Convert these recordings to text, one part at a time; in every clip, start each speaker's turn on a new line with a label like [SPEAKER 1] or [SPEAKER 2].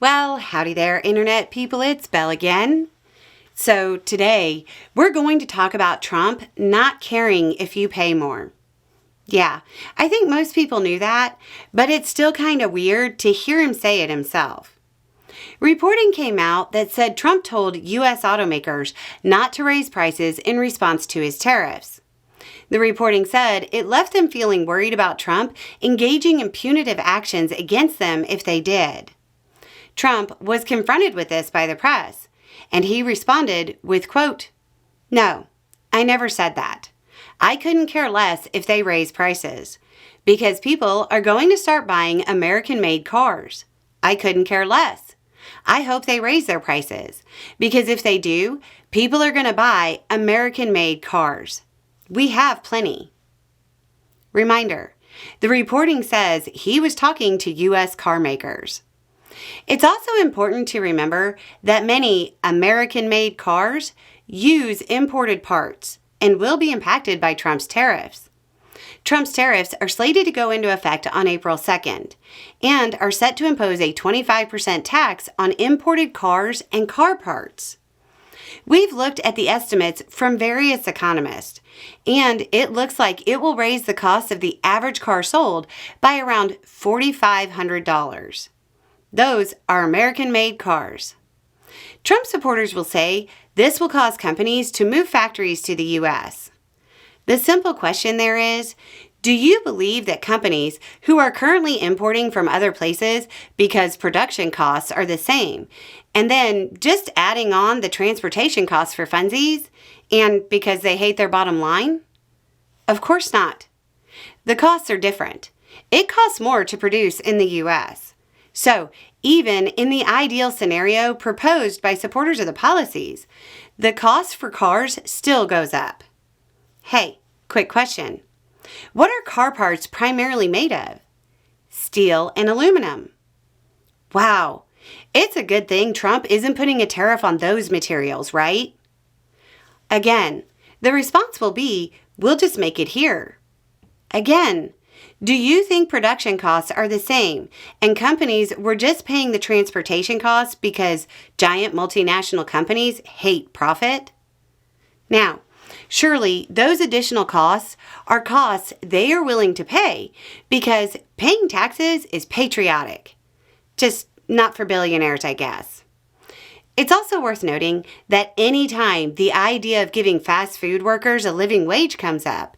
[SPEAKER 1] Well, howdy there, Internet people. It's Belle again. So today, we're going to talk about Trump not caring if you pay more. Yeah, I think most people knew that, but it's still kind of weird to hear him say it himself. Reporting came out that said Trump told U.S. automakers not to raise prices in response to his tariffs. The reporting said it left them feeling worried about Trump engaging in punitive actions against them if they did. Trump was confronted with this by the press, and he responded with, quote, "No, I never said that. I couldn't care less if they raise prices, because people are going to start buying American-made cars. I couldn't care less. I hope they raise their prices, because if they do, people are going to buy American-made cars. We have plenty." Reminder, the reporting says he was talking to U.S. car makers. It's also important to remember that many American-made cars use imported parts and will be impacted by Trump's tariffs. Trump's tariffs are slated to go into effect on April 2nd and are set to impose a 25% tax on imported cars and car parts. We've looked at the estimates from various economists, and it looks like it will raise the cost of the average car sold by around $4,500. Those are American-made cars. Trump supporters will say this will cause companies to move factories to the U.S. The simple question there is, do you believe that companies who are currently importing from other places because production costs are the same, and then just adding on the transportation costs for funsies, and because they hate their bottom line? Of course not. The costs are different. It costs more to produce in the U.S. So, even in the ideal scenario proposed by supporters of the policies, the cost for cars still goes up. Hey, quick question. What are car parts primarily made of? Steel and aluminum. Wow, it's a good thing Trump isn't putting a tariff on those materials, right? Again, the response will be, we'll just make it here. Again, do you think production costs are the same and companies were just paying the transportation costs because giant multinational companies hate profit? Now, surely those additional costs are costs they are willing to pay because paying taxes is patriotic. Just not for billionaires, I guess. It's also worth noting that anytime the idea of giving fast food workers a living wage comes up,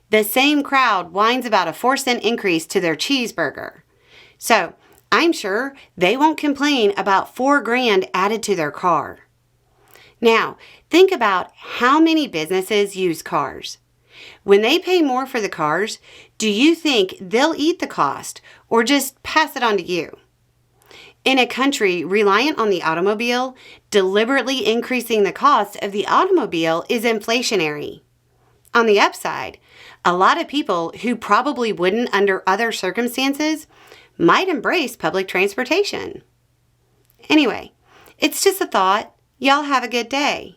[SPEAKER 1] the same crowd whines about a 4-cent increase to their cheeseburger. So, I'm sure they won't complain about $4,000 added to their car. Now, think about how many businesses use cars. When they pay more for the cars, do you think they'll eat the cost or just pass it on to you? In a country reliant on the automobile, deliberately increasing the cost of the automobile is inflationary. On the upside, a lot of people who probably wouldn't under other circumstances might embrace public transportation. Anyway, it's just a thought. Y'all have a good day.